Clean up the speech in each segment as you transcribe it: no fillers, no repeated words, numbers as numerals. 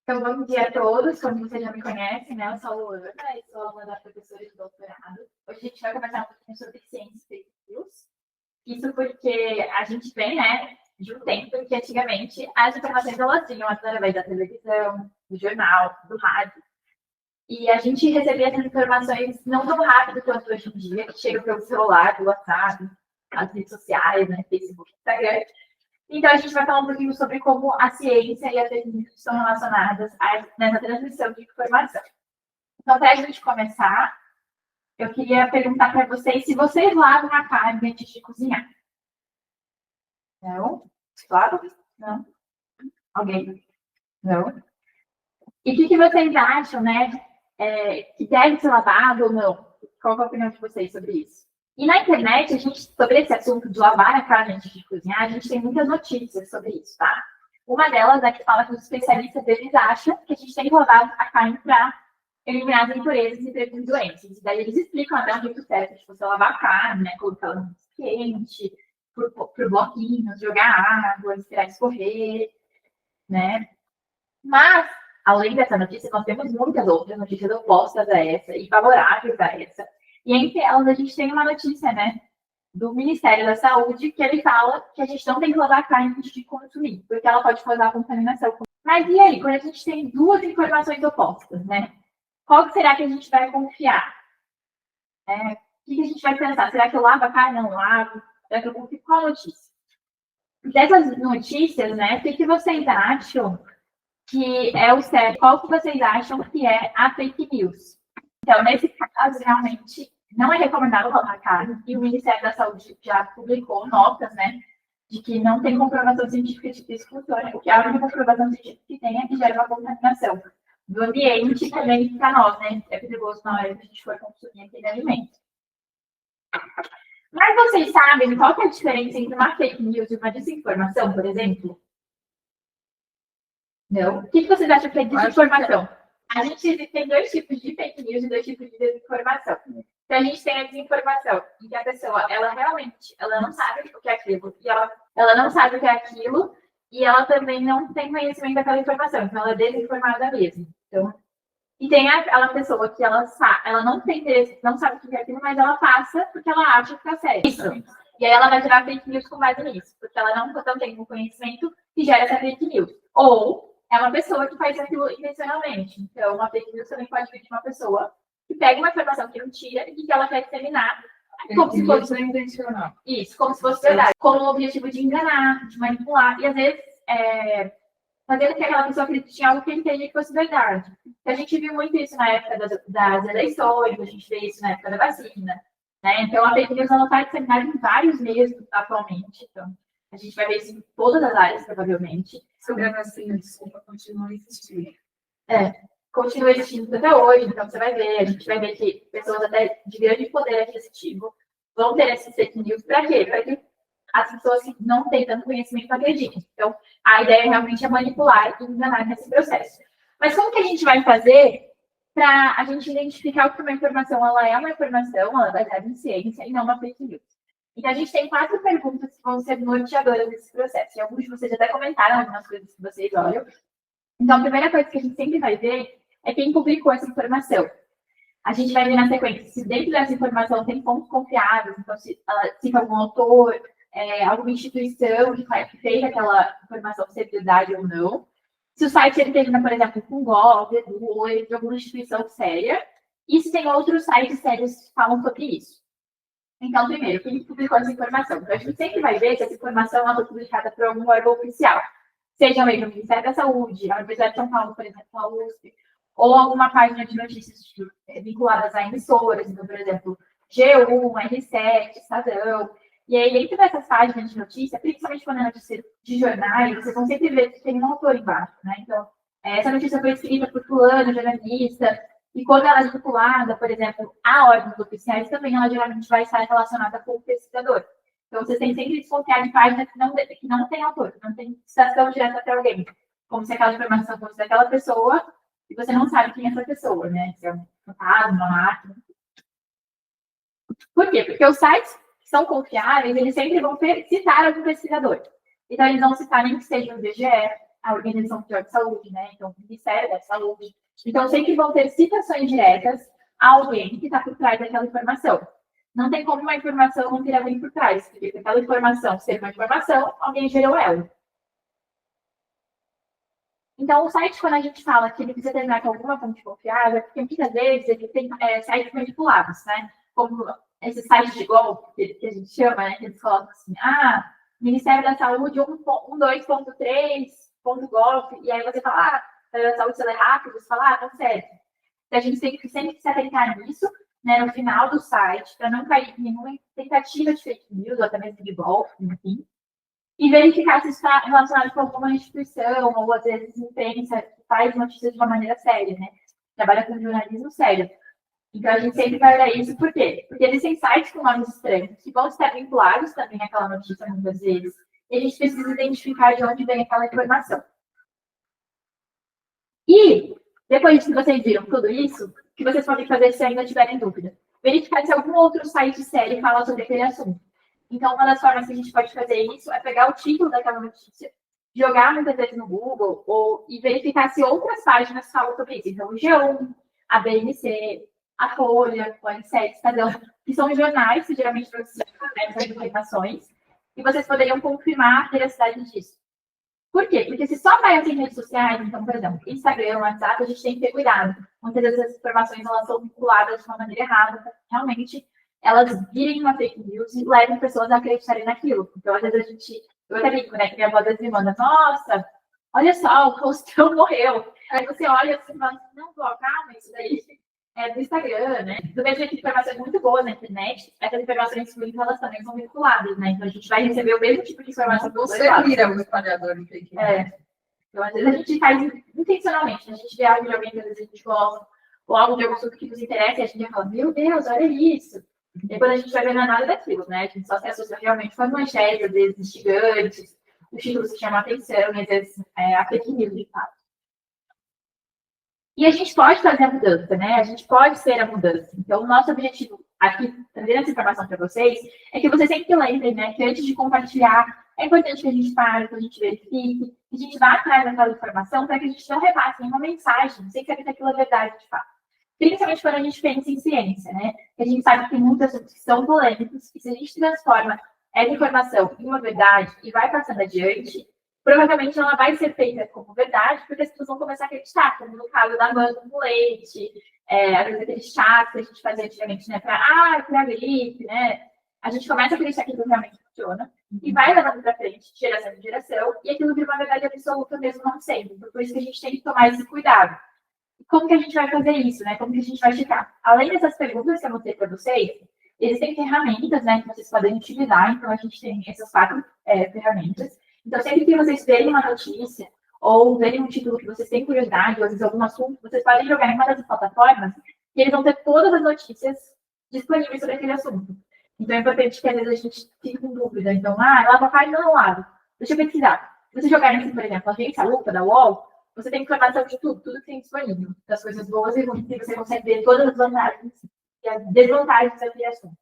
Então, bom dia a todos. Como vocês já me conhecem, né? Eu sou a Luana e sou aluna da professora de doutorado. Hoje a gente vai conversar um pouquinho sobre ciência e fake news. Isso porque a gente vem, né, de um tempo em que antigamente as informações elas vinham através da televisão, do jornal, do rádio. E a gente recebia essas informações não tão rápido quanto hoje em dia, que chegam pelo celular, pelo WhatsApp, as redes sociais, né, Facebook, Instagram. Então, a gente vai falar um pouquinho sobre como a ciência e a tecnologia estão relacionadas nessa transmissão de informação. Então, para a gente começar, eu queria perguntar para vocês se vocês lavam a carne antes de cozinhar. Não? Claro? Não? Alguém? Não? E o que vocês acham, né? Que deve ser lavado ou não? Qual é a opinião de vocês sobre isso? E na internet, a gente, sobre esse assunto de lavar a carne antes de cozinhar, a gente tem muitas notícias sobre isso, tá? Uma delas é que fala que os especialistas, eles acham que a gente tem que lavar a carne para eliminar as impurezas e prevenir doenças. E daí eles explicam até o jeito certo de você lavar a carne, né? Colocar ela no quente, por bloquinhos, jogar água, esperar escorrer, né? Mas, além dessa notícia, nós temos muitas outras notícias opostas a essa e favoráveis a essa. E entre elas, a gente tem uma notícia, né, do Ministério da Saúde, que ele fala que a gente não tem que lavar a carne antes de consumir, porque ela pode causar contaminação. Mas e aí, quando a gente tem duas informações opostas, né? Qual será que a gente vai confiar? O que a gente vai pensar? Será que eu lavo a carne? Não lavo? Será que eu confio? Qual notícia? Dessas notícias, né, o que vocês acham que é o certo? Qual que vocês acham que é a fake news? Então, nesse caso, realmente, não é recomendável lavar a carne, e o Ministério da Saúde já publicou notas, né, de que não tem comprovação científica de que isso funciona, porque a única comprovação científica que tem é que gera uma contaminação do ambiente e também para nós, né, é perigoso na hora que a gente for consumir aquele alimento. Mas vocês sabem qual que é a diferença entre uma fake news e uma desinformação, por exemplo? Não? O que vocês acham que é desinformação? A gente tem dois tipos de fake news e dois tipos de desinformação. Então, a gente tem a desinformação, em que a pessoa, ela realmente, ela não sabe o que é aquilo, e ela não sabe o que é aquilo, e ela também não tem conhecimento daquela informação, então ela é desinformada mesmo. Então, e tem aquela pessoa que ela não tem interesse, não sabe o que é aquilo, mas ela passa porque ela acha que tá certo. Isso. E aí ela vai gerar fake news com base nisso, porque ela não tem o conhecimento que gera essa fake news. Ou é uma pessoa que faz aquilo intencionalmente. Então, uma fake news também pode vir de uma pessoa que pega uma informação que não tira e que ela quer disseminar como se fosse intencional. Isso, como se fosse verdade. Com o objetivo de enganar, de manipular. E às vezes, fazendo que aquela pessoa acredite em algo que ele entendia que fosse verdade. A gente viu muito isso na época das eleições, a gente vê isso na época da vacina. Né? Então, a fake news está disseminada em vários meios atualmente. Então, a gente vai ver isso em todas as áreas, provavelmente. Sobre a vacina, desculpa, continua existindo. Continua existindo até hoje, então você vai ver, a gente vai ver que pessoas até de grande poder aquisitivo vão ter esses fake news. Para quê? Para que as pessoas que não têm tanto conhecimento acreditem. Então, a ideia realmente é manipular e enganar nesse processo. Mas como que a gente vai fazer para a gente identificar que uma informação ela é uma informação, ela é baseada em ciência e não uma fake news? Então, a gente tem 4 perguntas que vão ser norteadoras desse processo. E alguns de vocês até comentaram algumas coisas que vocês olham. Então, a primeira coisa que a gente sempre vai ver é quem publicou essa informação. A gente vai ver na sequência se dentro dessa informação tem fontes confiáveis, então se ela cita algum autor, alguma instituição que fez aquela informação ser verdade ou não. Se o site ele termina, por exemplo, com Gov, Edu, ou de alguma instituição séria. E se tem outros sites sérios que falam sobre isso. Então, primeiro, quem publicou essa informação? Então, a gente sempre vai ver se essa informação foi publicada por algum órgão oficial. Seja mesmo o Ministério da Saúde, a Universidade de São Paulo, por exemplo, a USP, ou alguma página de notícias vinculadas a emissoras, então, por exemplo, G1, R7, Estadão. E aí, dentro dessas páginas de notícia, principalmente quando é notícia de jornais, vocês vão sempre ver que tem um autor embaixo, né? Então, essa notícia foi escrita por fulano, jornalista, e quando ela é vinculada, por exemplo, a órgãos oficiais, também ela geralmente vai estar relacionada com o pesquisador. Então, vocês têm sempre que desconfiar de páginas que não tem autor, que não tem citação direta até alguém. Como se aquela informação fosse daquela pessoa e você não sabe quem é essa pessoa, né? Se é um fantasma, uma máquina. Por quê? Porque os sites que são confiáveis, eles sempre vão citar algum pesquisador. Então, eles vão citar nem que seja o IBGE, a Organização Mundial de Saúde, né? Então, o Ministério da Saúde. Então, sempre vão ter citações diretas a alguém que está por trás daquela informação. Não tem como uma informação não ter alguém por trás, porque aquela informação ser uma informação, alguém gerou ela. Então, o site, quando a gente fala que ele precisa terminar com alguma fonte confiável, porque muitas vezes ele tem sites manipulados, né? Como esses sites de golpe, que a gente chama, né? Que eles colocam assim, Ministério da Saúde 12.3.gov, e aí você fala, a saúde celular rápido, você fala, tá certo. Então, a gente tem que sempre se atentar nisso, né, no final do site, para não cair em nenhuma tentativa de fake news, ou até mesmo de golpe, enfim. E verificar se está relacionado com alguma instituição, ou às vezes imprensa que faz notícias de uma maneira séria, né? Trabalha com jornalismo sério. Então, a gente sempre vai olhar isso, por quê? Porque existem sites com nomes estranhos, que vão estar vinculados também àquela notícia, muitas vezes, e a gente precisa identificar de onde vem aquela informação. E, depois que vocês viram tudo isso, o que vocês podem fazer se ainda tiverem dúvida? Verificar se algum outro site sério fala sobre aquele assunto. Então, uma das formas que a gente pode fazer isso é pegar o título daquela notícia, jogar muitas vezes no Google, e verificar se outras páginas falam sobre isso. Então, o G1, a BNC, a Folha, o N7, Estadão, que são jornais que geralmente produzem essas informações, e vocês poderiam confirmar a veracidade disso. Por quê? Porque se só vai às redes sociais, então, por exemplo, Instagram, WhatsApp, a gente tem que ter cuidado. Muitas vezes as informações elas são vinculadas de uma maneira errada, realmente elas virem uma fake news e levem pessoas a acreditarem naquilo. Então, às vezes a gente, eu até digo, né, que minha avó me manda, nossa, olha só, o Faustão morreu. Aí você olha assim e fala, não, vó, calma, isso daí é do Instagram, né? Do mesmo jeito que informações muito boas na internet, essas informações ruins, elas também são vinculadas, né? Então, a gente vai receber o mesmo tipo de informação que você vira o espalhador de fake news. Então, às vezes a gente faz intencionalmente, né? A gente vê algo de alguém que às vezes a gente gosta, ou algo de algum assunto que nos interessa, e a gente já fala, meu Deus, olha isso. E quando a gente vai ver, não é nada daquilo, né? A gente só se associa realmente com as manchetes, às vezes instigantes, os títulos que chamam a atenção, e às vezes a fake news, de fato. E a gente pode fazer a mudança, né? A gente pode ser a mudança. Então, o nosso objetivo aqui, trazendo essa informação para vocês, é que vocês sempre lembrem, né, que antes de compartilhar, é importante que a gente pare, que a gente verifique, que a gente vá atrás daquela informação para que a gente não repasse nenhuma mensagem, sem saber que aquilo é verdade, de fato. Principalmente quando a gente pensa em ciência, né? A gente sabe que tem muitos assuntos que são polêmicos, e se a gente transforma essa informação em uma verdade e vai passando adiante, provavelmente ela vai ser feita como verdade, porque as pessoas vão começar a acreditar, como no caso da manga com leite, às vezes aqueles chás que a gente fazia antigamente, né, para gripe, né? A gente começa a acreditar que aquilo realmente funciona e vai levando para frente, de geração em geração, e aquilo vira uma verdade absoluta mesmo não sendo. Então, por isso que a gente tem que tomar esse cuidado. E como que a gente vai fazer isso, né? Como que a gente vai checar? Além dessas perguntas que eu mostrei para vocês, existem ferramentas, né, que vocês podem utilizar. Então, a gente tem essas 4 ferramentas. Então, sempre que vocês verem uma notícia ou verem um título que vocês têm curiosidade, ou às vezes algum assunto, vocês podem jogar em uma dessas plataformas e eles vão ter todas as notícias disponíveis sobre aquele assunto. Então, é importante que às vezes a gente fique com dúvida. Então, lava a página ou não lavo? Deixa eu pesquisar. Se você jogar assim, por exemplo, a agência Lupa, da UOL, você tem informação de tudo que tem disponível, das coisas boas e ruins, e você consegue ver todas as vantagens e as desvantagens daquele assunto.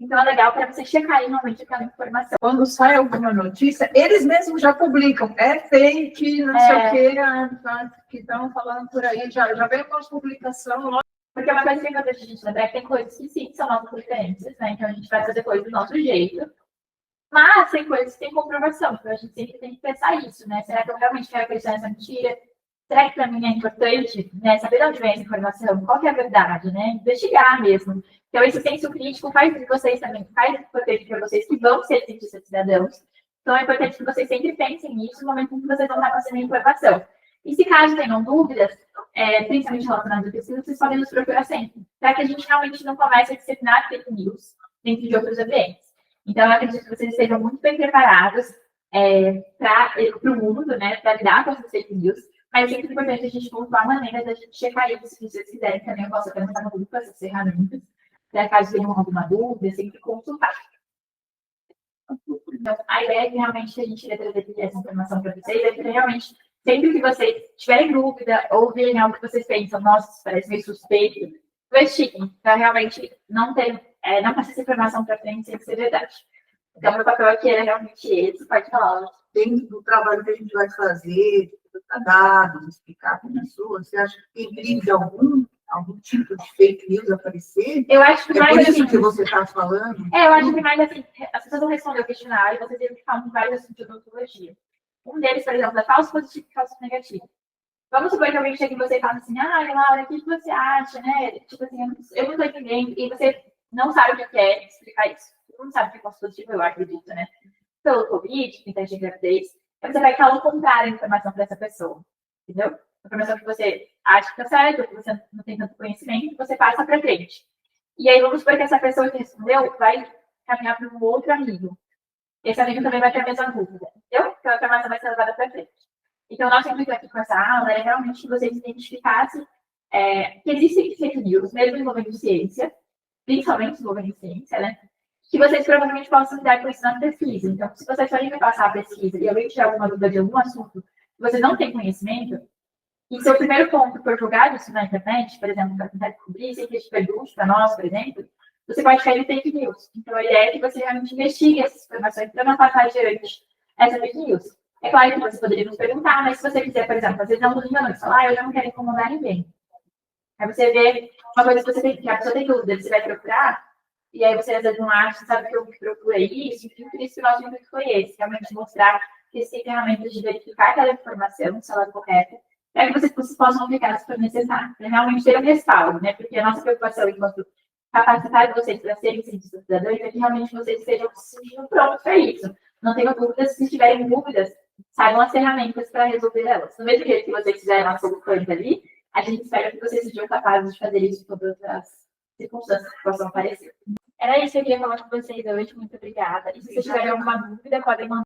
Então, é legal para você checar aí realmente aquela informação. Quando sai alguma notícia, eles mesmos já publicam. É fake, não sei o quê, que estão falando por aí. Já vem com as publicações. Porque é uma coisa que é importante a gente lembrar que tem coisas que sim são nossas preferências, né? Então, a gente vai fazer coisas do nosso jeito. Mas tem coisas que têm comprovação. Então, a gente sempre tem que pensar isso, né? Será que eu realmente quero acreditar nessa mentira? Será que para mim é importante, né, saber de onde vem essa informação? Qual que é a verdade, né? Investigar mesmo. Então, esse senso crítico faz de vocês também, faz importante para vocês que vão ser cientistas cidadãos. Então, é importante que vocês sempre pensem nisso no momento em que vocês vão estar fazendo a informação. E se caso tenham dúvidas, principalmente relacionadas à pesquisa, vocês podem nos procurar sempre, para que a gente realmente não comece a disseminar fake news dentro de outros ambientes. Então, eu acredito que vocês estejam muito bem preparados para o mundo, né, para lidar com essas fake news. Mas é sempre importante a gente pontuar maneiras da gente checar isso. Se vocês quiserem, também eu posso perguntar no grupo essas ferramentas. Para caso tenham alguma dúvida, sempre consultar. Então, a ideia é que realmente a gente queria trazer essa informação para vocês é que realmente, sempre que vocês tiverem dúvida ou verem algo que vocês pensam, nossa, isso parece meio suspeito, investiguem, para realmente não passar essa informação para frente sem ser verdade. Então, meu papel aqui é realmente esse, pode falar. Dentro do trabalho que a gente vai fazer, dados, explicar para a pessoa. Você acha que tem perigo de algum tipo de fake news aparecer? Eu acho que É mais por isso assim, que você está falando? eu acho que mais assim, as pessoas vão responder o questionário e você tem que falar de vários assuntos de odontologia. Um deles, por exemplo, é falso positivo e falso negativo. Vamos supor que alguém chega em você e fala assim, Laura, o que você acha, né? Tipo assim, eu não estou entendendo, e você não sabe o que é explicar isso. Você não sabe o que é falso positivo, eu acredito, né? Pelo Covid, que teste de gravidez, aí você vai falar o contrário da informação para essa pessoa, entendeu? A informação que você acha que está certa, que você não tem tanto conhecimento, você passa para frente. E aí vamos supor que essa pessoa que respondeu vai caminhar para um outro amigo. Esse amigo também vai ter a mesma dúvida, entendeu? Então a informação vai ser levada para frente. Então, o nosso intuito aqui com essa aula é realmente que vocês identificassem que existem fake news, mesmo envolvendo ciência, principalmente envolvendo ciência, né? Que vocês provavelmente possam lidar com isso na pesquisa. Então, se vocês forem passar a pesquisa e alguém tiver alguma dúvida de algum assunto que vocês não têm conhecimento, e seu primeiro ponto for jogar isso na internet, por exemplo, para tentar descobrir, sem que a gente pergunte para nós, por exemplo, você pode cair em fake news. Então, a ideia é que você realmente investigue essas informações para não passar adiante essa fake news. É claro que você poderia nos perguntar, mas se você quiser, por exemplo, às vezes não domingo à noite, falar, eu já não quero incomodar ninguém. Aí você vê uma coisa que, que a pessoa tem dúvida, você vai procurar, e aí você às vezes não acha, sabe que eu procurei isso, enfim, por isso que o nosso intuito foi esse, realmente mostrar que existem ferramentas de verificar aquela informação, se ela é correta, para que vocês possam aplicar se for necessário, para realmente ter um respaldo, né? Porque a nossa preocupação enquanto capacitar vocês para serem cientistas cidadãos é que realmente vocês estejam se sentindo prontos para isso. Não tenham dúvidas, se tiverem dúvidas, saibam as ferramentas para resolver elas. Do mesmo jeito que vocês fizeram as soluções ali, a gente espera que vocês sejam capazes de fazer isso com todas as circunstâncias que possam aparecer. Era isso que eu queria falar com vocês hoje. Muito obrigada. E se vocês tiverem alguma dúvida, podem mandar.